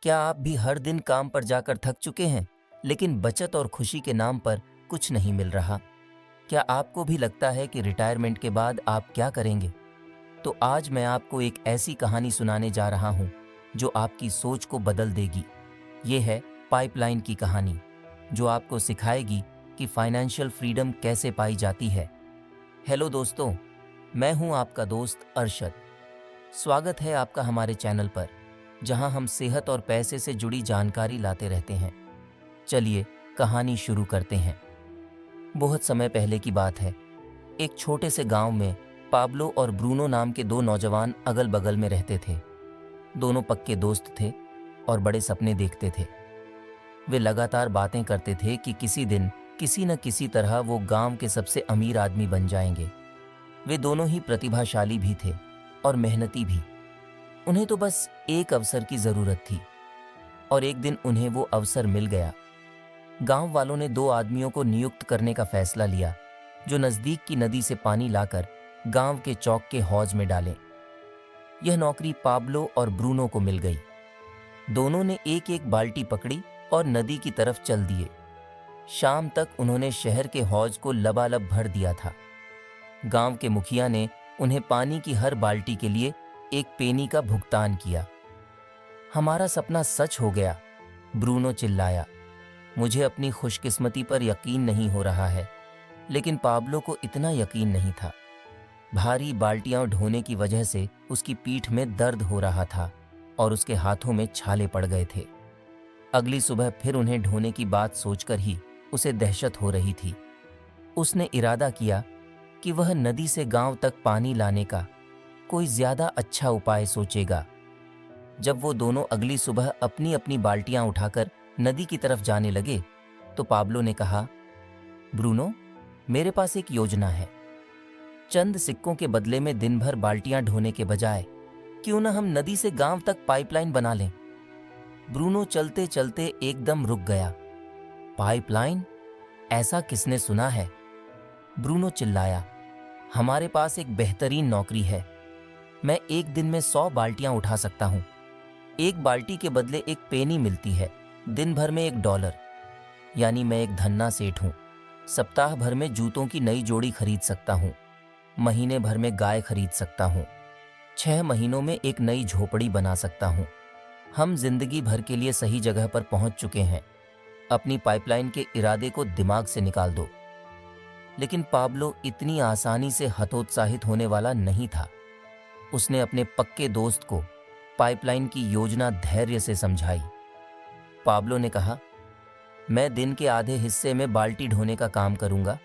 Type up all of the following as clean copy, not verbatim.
क्या आप भी हर दिन काम पर जाकर थक चुके हैं, लेकिन बचत और खुशी के नाम पर कुछ नहीं मिल रहा? क्या आपको भी लगता है कि रिटायरमेंट के बाद आप क्या करेंगे? तो आज मैं आपको एक ऐसी कहानी सुनाने जा रहा हूं जो आपकी सोच को बदल देगी। ये है पाइपलाइन की कहानी, जो आपको सिखाएगी कि फाइनेंशियल फ्रीडम कैसे पाई जाती है। हेलो दोस्तों, मैं हूं आपका दोस्त अरशद। स्वागत है आपका हमारे चैनल पर, जहां हम सेहत और पैसे से जुड़ी जानकारी लाते रहते हैं। चलिए कहानी शुरू करते हैं। बहुत समय पहले की बात है। एक छोटे से गांव में पाब्लो और ब्रूनो नाम के दो नौजवान अगल बगल में रहते थे। दोनों पक्के दोस्त थे और बड़े सपने देखते थे। वे लगातार बातें करते थे कि किसी दिन किसी न किसी तरह वो गांव के सबसे अमीर आदमी बन जाएंगे। वे दोनों ही प्रतिभाशाली भी थे और मेहनती भी। उन्हें तो बस एक अवसर की जरूरत थी, और एक दिन उन्हें वो अवसर मिल गया। गांव वालों ने दो आदमियों को नियुक्त करने का फैसला लिया, जो नजदीक की नदी से पानी लाकर गांव के चौक के हौज में डालें। यह नौकरी पाब्लो और ब्रूनो को मिल गई। दोनों ने एक एक बाल्टी पकड़ी और नदी की तरफ चल दिए। शाम तक उन्होंने शहर के हौज को लबालब भर दिया था। गांव के मुखिया ने उन्हें पानी की हर बाल्टी के लिए एक पेनी का भुगतान किया। हमारा सपना सच हो गया, ब्रूनो चिल्लाया। मुझे अपनी खुशकिस्मती पर यकीन नहीं हो रहा है, लेकिन पाब्लो को इतना यकीन नहीं था। भारी बाल्टियां ढोने की वजह से उसकी पीठ में दर्द हो रहा था और उसके हाथों में छाले पड़ गए थे। अगली सुबह फिर उन्हें ढोने की बात सोचकर ही उसे दहशत हो रही थी। उसने इरादा किया कि वह नदी से गांव तक पानी लाने का कोई ज्यादा अच्छा उपाय सोचेगा। जब वो दोनों अगली सुबह अपनी अपनी बाल्टियां उठाकर नदी की तरफ जाने लगे, तो पाब्लो ने कहा, ब्रूनो, मेरे पास एक योजना है। चंद सिक्कों के बदले में दिन भर बाल्टियां ढोने के बजाय क्यों न हम नदी से गांव तक पाइपलाइन बना लें। ब्रूनो चलते चलते एकदम रुक गया। पाइपलाइन? ऐसा किसने सुना है? ब्रूनो चिल्लाया। हमारे पास एक बेहतरीन नौकरी है। मैं एक दिन में 100 बाल्टियां उठा सकता हूं। एक बाल्टी के बदले एक पेनी मिलती है। दिन भर में $1। यानी मैं एक धन्ना सेठ हूं। सप्ताह भर में जूतों की नई जोड़ी खरीद सकता हूं। महीने भर में गाय खरीद सकता हूं। 6 महीनों में एक नई झोपड़ी बना सकता हूं। हम जिंदगी भर के लिए सही जगह पर पहुंच चुके हैं। अपनी पाइपलाइन के इरादे को दिमाग से निकाल दो। लेकिन पाब्लो इतनी आसानी से हतोत्साहित होने वाला नहीं था। उसने अपने पक्के दोस्त को पाइपलाइन की योजना धैर्य से समझाई। पाब्लो ने कहा, मैं दिन के आधे हिस्से में बाल्टी ढोने का काम करूंगा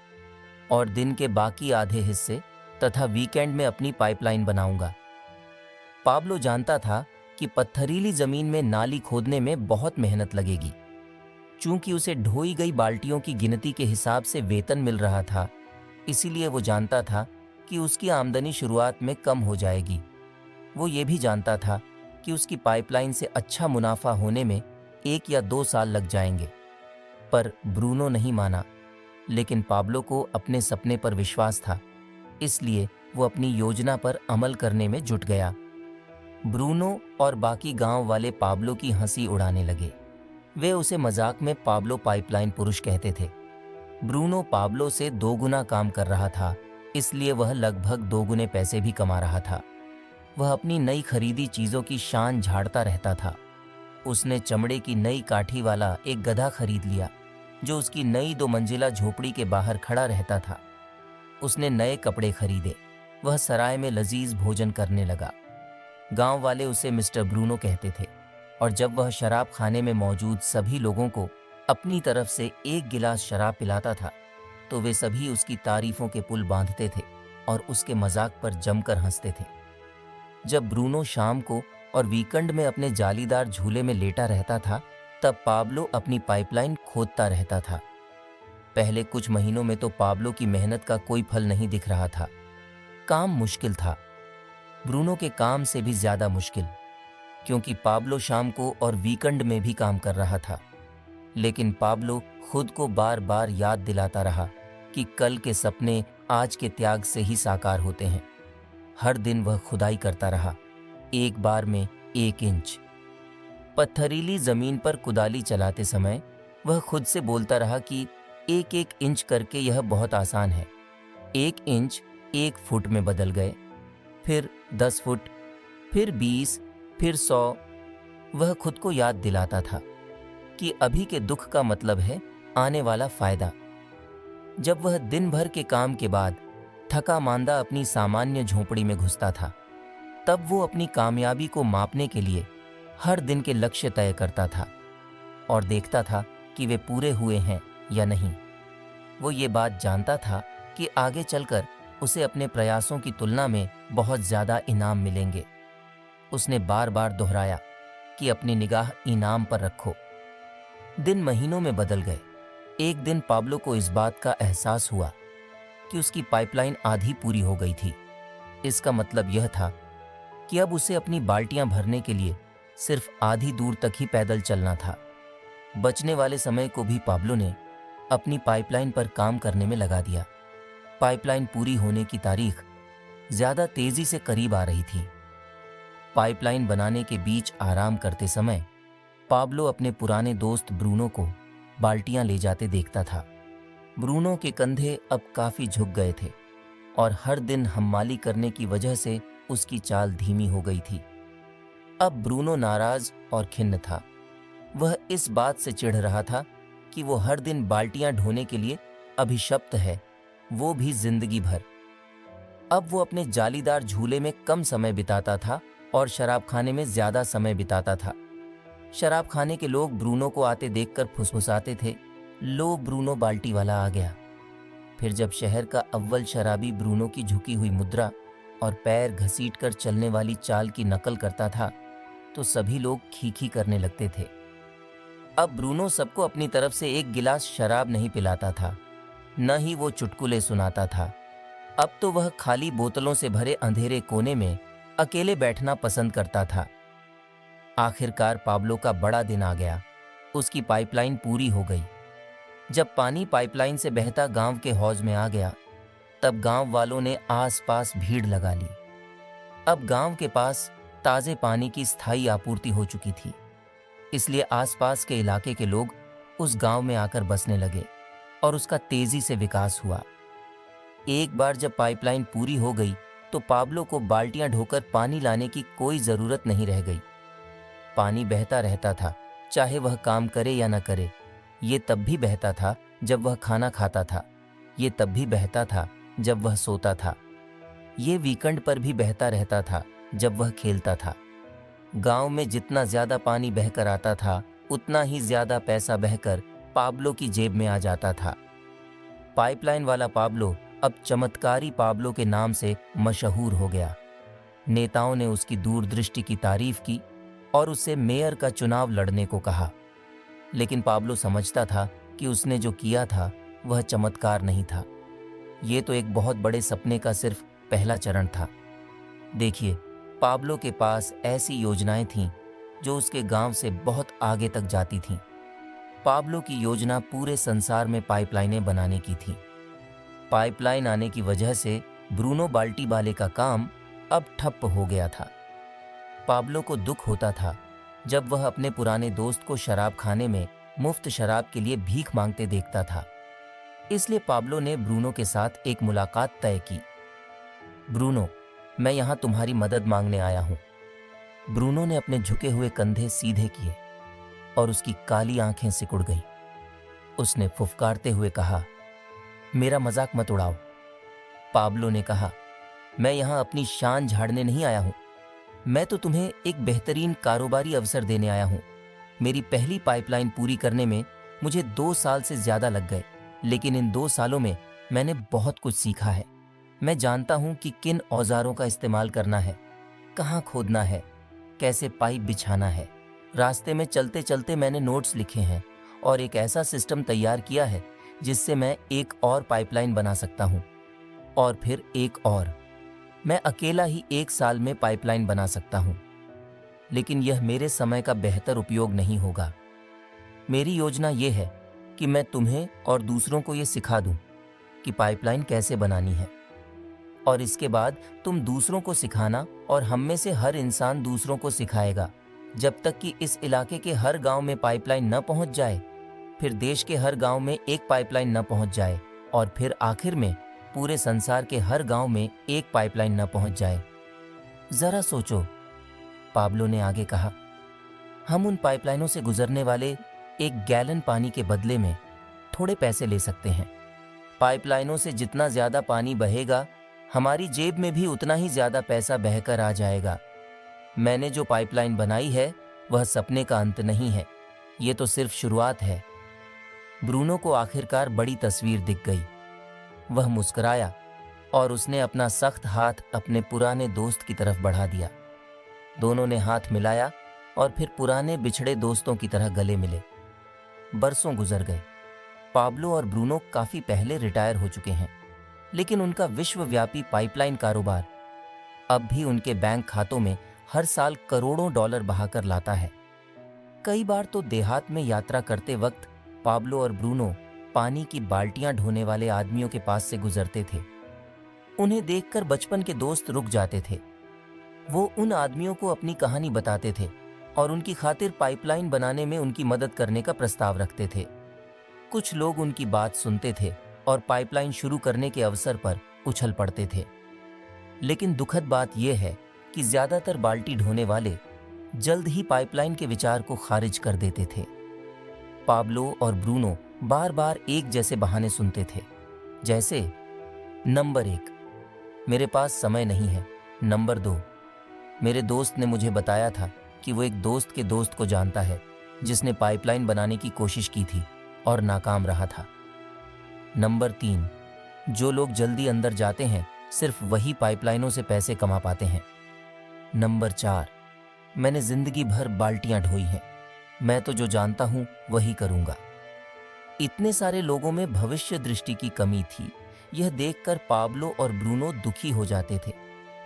और दिन के बाकी आधे हिस्से तथा वीकेंड में अपनी पाइपलाइन बनाऊंगा। पाब्लो जानता था कि पत्थरीली जमीन में नाली खोदने में बहुत मेहनत लगेगी। चूंकि उसे ढोई गई बाल्टियों की गिनती के हिसाब से वेतन मिल रहा था, इसीलिए वो जानता था कि उसकी आमदनी शुरुआत में कम हो जाएगी। वो ये भी जानता था कि उसकी पाइपलाइन से अच्छा मुनाफा होने में 1 या 2 साल लग जाएंगे। पर ब्रूनो नहीं माना, लेकिन पाब्लो को अपने सपने पर विश्वास था, इसलिए वो अपनी योजना पर अमल करने में जुट गया। ब्रूनो और बाकी गांव वाले पाब्लो की हंसी उड़ाने लगे। वे उसे मजाक में पाब्लो पाइपलाइन पुरुष कहते थे। ब्रूनो पाब्लो से 2 गुना काम कर रहा था, इसलिए वह लगभग 2 गुने पैसे भी कमा रहा था। वह अपनी नई खरीदी चीजों की शान झाड़ता रहता था। उसने चमड़े की नई काठी वाला एक गधा खरीद लिया, जो उसकी नई 2 मंजिला झोपड़ी के बाहर खड़ा रहता था। उसने नए कपड़े खरीदे। वह सराय में लजीज भोजन करने लगा। गांव वाले उसे मिस्टर ब्रूनो कहते थे, और जब वह शराब खाने में मौजूद सभी लोगों को अपनी तरफ से 1 गिलास शराब पिलाता था, तो वे सभी उसकी तारीफों के पुल बांधते थे और उसके मजाक पर जमकर हंसते थे। जब ब्रूनो शाम को और वीकेंड में अपने जालीदार झूले में लेटा रहता था, तब पाब्लो अपनी पाइपलाइन खोदता रहता था। पहले कुछ महीनों में तो पाब्लो की मेहनत का कोई फल नहीं दिख रहा था। काम मुश्किल था, ब्रूनो के काम से भी ज्यादा मुश्किल, क्योंकि पाब्लो शाम को और वीकेंड में भी काम कर रहा था। लेकिन पाब्लो खुद को बार बार याद दिलाता रहा कि कल के सपने आज के त्याग से ही साकार होते हैं। हर दिन वह खुदाई करता रहा, एक बार में 1 इंच। पत्थरीली जमीन पर कुदाली चलाते समय वह खुद से बोलता रहा कि एक एक इंच करके यह बहुत आसान है। 1 इंच 1 फुट में बदल गए, फिर 10 फुट, फिर 20, फिर 100। वह खुद को याद दिलाता था कि अभी के दुख का मतलब है आने वाला फायदा। जब वह दिन भर के काम के बाद थका मांदा अपनी सामान्य झोपड़ी में घुसता था, तब वो अपनी कामयाबी को मापने के लिए हर दिन के लक्ष्य तय करता था और देखता था कि वे पूरे हुए हैं या नहीं। वो ये बात जानता था कि आगे चलकर उसे अपने प्रयासों की तुलना में बहुत ज्यादा इनाम मिलेंगे। उसने बार बार दोहराया कि अपनी निगाह इनाम पर रखो। दिन महीनों में बदल गए। एक दिन पाब्लो को इस बात का एहसास हुआ कि उसकी पाइपलाइन आधी पूरी हो गई थी। इसका मतलब यह था कि अब उसे अपनी बाल्टियां भरने के लिए सिर्फ आधी दूर तक ही पैदल चलना था। बचने वाले समय को भी पाब्लो ने अपनी पाइपलाइन पर काम करने में लगा दिया। पाइपलाइन पूरी होने की तारीख ज्यादा तेजी से करीब आ रही थी। पाइपलाइन बनाने के बीच आराम करते समय पाब्लो अपने पुराने दोस्त ब्रूनो को बाल्टियां ले जाते देखता था। ब्रूनो के कंधे अब काफी झुक गए थे और हर दिन हम्माली करने की वजह से उसकी चाल धीमी हो गई थी। अब ब्रूनो नाराज और खिन्न था। वह इस बात से चिढ़ रहा था कि वो हर दिन बाल्टियां ढोने के लिए अभिशप्त है, वो भी जिंदगी भर। अब वो अपने जालीदार झूले में कम समय बिताता था और शराब खाने में ज्यादा समय बिताता था। शराब खाने के लोग ब्रूनो को आते देखकर फुसफुसाते थे, लो ब्रूनो बाल्टी वाला आ गया। फिर जब शहर का अव्वल शराबी ब्रूनो की झुकी हुई मुद्रा और पैर घसीटकर चलने वाली चाल की नकल करता था तो सभी लोग खीखी करने लगते थे। अब ब्रूनो सबको अपनी तरफ से एक गिलास शराब नहीं पिलाता था, न ही वो चुटकुले सुनाता था। अब तो वह खाली बोतलों से भरे अंधेरे कोने में अकेले बैठना पसंद करता था। आखिरकार पाब्लो का बड़ा दिन आ गया। उसकी पाइपलाइन पूरी हो गई। जब पानी पाइपलाइन से बहता गांव के हौज में आ गया, तब गांव वालों ने आसपास भीड़ लगा ली। अब गांव के पास ताजे पानी की स्थायी आपूर्ति हो चुकी थी, इसलिए आसपास के इलाके के लोग उस गांव में आकर बसने लगे और उसका तेजी से विकास हुआ। एक बार जब पाइपलाइन पूरी हो गई तो पाब्लो को बाल्टियां ढोकर पानी लाने की कोई जरूरत नहीं रह गई। पानी बहता रहता था, चाहे वह काम करे या न करे। ये तब भी बहता था जब वह खाना खाता था, ये तब भी बहता था जब वह सोता था, ये वीकेंड पर भी बहता रहता था जब वह खेलता था। गांव में जितना ज्यादा पानी बहकर आता था, उतना ही ज्यादा पैसा बहकर पाब्लो की जेब में आ जाता था। पाइपलाइन वाला पाब्लो अब चमत्कारी पाब्लो के नाम से मशहूर हो गया। नेताओं ने उसकी दूरदृष्टि की तारीफ की और उससे मेयर का चुनाव लड़ने को कहा। लेकिन पाब्लो समझता था कि उसने जो किया था वह चमत्कार नहीं था, ये तो एक बहुत बड़े सपने का सिर्फ पहला चरण था। देखिए, पाब्लो के पास ऐसी योजनाएं थीं जो उसके गांव से बहुत आगे तक जाती थीं। पाब्लो की योजना पूरे संसार में पाइपलाइनें बनाने की थी। पाइपलाइन आने की वजह से ब्रूनो बाल्टी वाले का काम अब ठप्प हो गया था। पाब्लो को दुख होता था जब वह अपने पुराने दोस्त को शराब खाने में मुफ्त शराब के लिए भीख मांगते देखता था। इसलिए पाब्लो ने ब्रूनो के साथ एक मुलाकात तय की। ब्रूनो, मैं यहाँ तुम्हारी मदद मांगने आया हूँ। ब्रूनो ने अपने झुके हुए कंधे सीधे किए और उसकी काली आंखें सिकुड़ गईं। उसने फुफकारते हुए कहा, मेरा मजाक मत उड़ाओ। पाब्लो ने कहा, मैं यहाँ अपनी शान झाड़ने नहीं आया हूँ, मैं तो तुम्हें एक बेहतरीन कारोबारी अवसर देने आया हूँ। मेरी पहली पाइपलाइन पूरी करने में मुझे 2 साल से ज्यादा लग गए, लेकिन इन 2 सालों में मैंने बहुत कुछ सीखा है। मैं जानता हूँ कि किन औजारों का इस्तेमाल करना है, कहाँ खोदना है, कैसे पाइप बिछाना है। रास्ते में चलते चलते मैंने नोट्स लिखे हैं और एक ऐसा सिस्टम तैयार किया है जिससे मैं एक और पाइपलाइन बना सकता हूँ और फिर एक और। मैं अकेला ही 1 साल में पाइपलाइन बना सकता हूँ, लेकिन यह मेरे समय का बेहतर उपयोग नहीं होगा। मेरी योजना यह है कि मैं तुम्हें और दूसरों को यह सिखा दूं कि पाइपलाइन कैसे बनानी है, और इसके बाद तुम दूसरों को सिखाना और हम में से हर इंसान दूसरों को सिखाएगा जब तक कि इस इलाके के हर गांव में पाइपलाइन न पहुंच जाए, फिर देश के हर गांव में एक पाइपलाइन न पहुंच जाए और फिर आखिर में पूरे संसार के हर गांव में एक पाइपलाइन न पहुंच जाए। जरा सोचो, पाब्लो ने आगे कहा, हम उन पाइपलाइनों से गुजरने वाले एक गैलन पानी के बदले में थोड़े पैसे ले सकते हैं। पाइपलाइनों से जितना ज्यादा पानी बहेगा, हमारी जेब में भी उतना ही ज्यादा पैसा बहकर आ जाएगा। मैंने जो पाइपलाइन बनाई है वह सपने का अंत नहीं है, ये तो सिर्फ शुरुआत है। ब्रूनो को आखिरकार बड़ी तस्वीर दिख गई। वह मुस्कुराया और उसने अपना सख्त हाथ अपने पुराने दोस्त की तरफ बढ़ा दिया। दोनों ने हाथ मिलाया और फिर पुराने बिछड़े दोस्तों की तरह गले मिले। बरसों गुजर गए। पाब्लो और ब्रूनो काफी पहले रिटायर हो चुके हैं, लेकिन उनका विश्वव्यापी पाइपलाइन कारोबार अब भी उनके बैंक खातों में हर साल करोड़ों डॉलर बहाकर लाता है। कई बार तो देहात में यात्रा करते वक्त पाब्लो और ब्रूनो पानी की बाल्टियां ढोने वाले आदमियों के पास से गुजरते थे। उन्हें देखकर बचपन के दोस्त रुक जाते थे। वो उन आदमियों को अपनी कहानी बताते थे और उनकी खातिर पाइपलाइन बनाने में उनकी मदद करने का प्रस्ताव रखते थे। कुछ लोग उनकी बात सुनते थे और पाइपलाइन शुरू करने के अवसर पर उछल पड़ते थे। लेकिन दुखद बात यह है कि ज्यादातर बाल्टी ढोने वाले जल्द ही पाइपलाइन के विचार को खारिज कर देते थे। पाब्लो और ब्रूनो बार बार एक जैसे बहाने सुनते थे, जैसे नंबर 1, मेरे पास समय नहीं है। नंबर 2, मेरे दोस्त ने मुझे बताया था कि वो एक दोस्त के दोस्त को जानता है जिसने पाइपलाइन बनाने की कोशिश की थी और नाकाम रहा था। नंबर 3, जो लोग जल्दी अंदर जाते हैं सिर्फ वही पाइपलाइनों से पैसे कमा पाते हैं। नंबर 4, मैंने जिंदगी भर बाल्टियां ढोई हैं, मैं तो जो जानता हूं वही करूंगा। इतने सारे लोगों में भविष्य दृष्टि की कमी थी। यह देखकर पाब्लो और ब्रूनो दुखी हो जाते थे,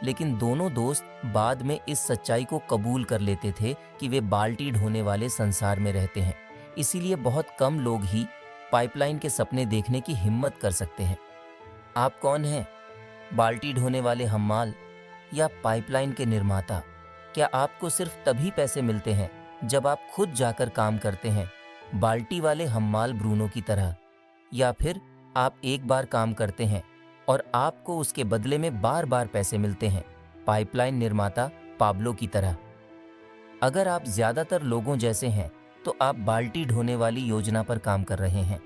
लेकिन दोनों दोस्त बाद में इस सच्चाई को कबूल कर लेते थे कि वे बाल्टी ढोने वाले संसार में रहते हैं। इसीलिए बहुत कम लोग ही पाइपलाइन के सपने देखने की हिम्मत कर सकते हैं। आप कौन हैं? बाल्टी ढोने वाले हम्माल या पाइपलाइन के निर्माता? क्या आपको सिर्फ तभी पैसे मिलते हैं जब आप खुद जाकर काम करते हैं, बाल्टी वाले हम्माल ब्रूनो की तरह, या फिर आप एक बार काम करते हैं और आपको उसके बदले में बार बार पैसे मिलते हैं, पाइपलाइन निर्माता पाब्लो की तरह? अगर आप ज्यादातर लोगों जैसे हैं तो आप बाल्टी ढोने वाली योजना पर काम कर रहे हैं।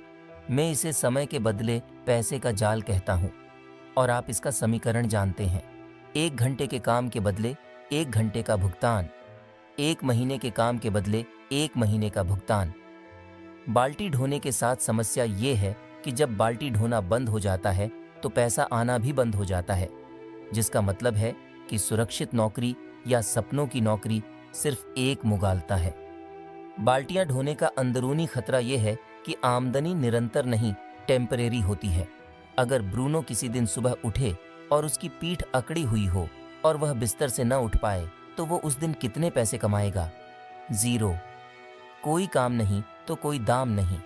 मैं इसे समय के बदले पैसे का जाल कहता हूं और आप इसका समीकरण जानते हैं। 1 घंटे के काम के बदले 1 घंटे का भुगतान, 1 महीने के काम के बदले 1 महीने का भुगतान। बाल्टी ढोने के साथ समस्या ये है कि जब बाल्टी ढोना बंद हो जाता है तो पैसा आना भी बंद हो जाता है, जिसका मतलब है कि सुरक्षित नौकरी या सपनों की नौकरी सिर्फ एक मुगालता है। बाल्टियां ढोने का अंदरूनी खतरा यह है कि आमदनी निरंतर नहीं, टेम्परेरी होती है। अगर ब्रूनो किसी दिन सुबह उठे और उसकी पीठ अकड़ी हुई हो और वह बिस्तर से न उठ पाए तो वो उस दिन कितने पैसे कमाएगा? 0। कोई काम नहीं तो कोई दाम नहीं।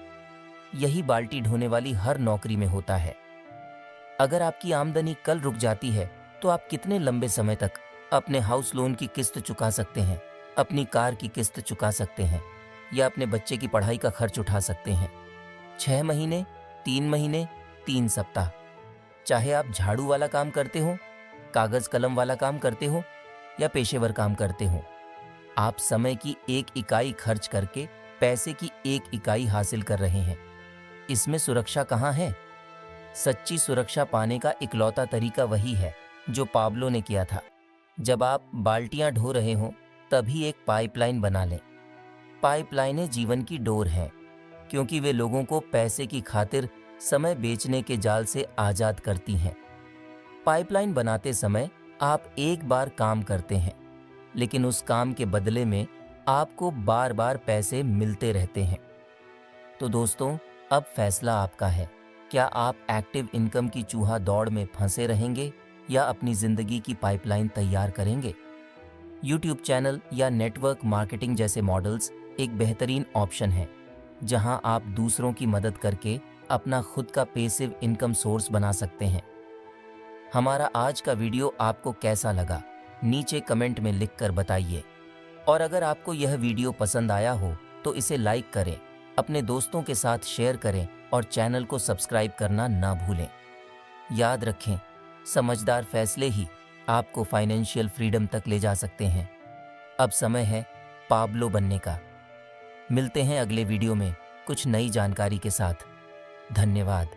यही बाल्टी ढोने वाली हर नौकरी में होता है। अगर आपकी आमदनी कल रुक जाती है तो आप कितने लंबे समय तक अपने हाउस लोन की किस्त चुका सकते हैं, अपनी कार की किस्त चुका सकते हैं या अपने बच्चे की पढ़ाई का खर्च उठा सकते हैं? 6 महीने, 3 महीने, 3 सप्ताह। चाहे आप झाड़ू वाला काम करते हो, कागज कलम वाला काम करते हो या पेशेवर काम करते हो, आप समय की 1 इकाई खर्च करके पैसे की 1 इकाई हासिल कर रहे हैं। इसमें सुरक्षा कहाँ है? सच्ची सुरक्षा पाने का इकलौता तरीका वही है जो पाब्लो ने किया था। जब आप बाल्टियां ढो रहे हो तभी एक पाइपलाइन बना लें। पाइपलाइनें जीवन की डोर हैं, क्योंकि वे लोगों को पैसे की खातिर समय बेचने के जाल से आजाद करती हैं। पाइपलाइन बनाते समय आप एक बार काम करते हैं, लेकिन उस काम के बदले में आपको बार बार पैसे मिलते रहते हैं। तो दोस्तों, अब फैसला आपका है। क्या आप एक्टिव इनकम की चूहा दौड़ में फंसे रहेंगे या अपनी जिंदगी की पाइपलाइन तैयार करेंगे? यूट्यूब चैनल या नेटवर्क मार्केटिंग जैसे मॉडल्स एक बेहतरीन ऑप्शन है, जहां आप दूसरों की मदद करके अपना खुद का पैसिव इनकम सोर्स बना सकते हैं। हमारा आज का वीडियो आपको कैसा लगा? नीचे कमेंट में लिखकर बताइए। और अगर आपको यह वीडियो पसंद आया हो तो इसे लाइक करें, अपने दोस्तों के साथ शेयर करें और चैनल को सब्सक्राइब करना ना भूलें। याद रखें, समझदार फैसले ही आपको फाइनेंशियल फ्रीडम तक ले जा सकते हैं। अब समय है पाब्लो बनने का। मिलते हैं अगले वीडियो में कुछ नई जानकारी के साथ। धन्यवाद।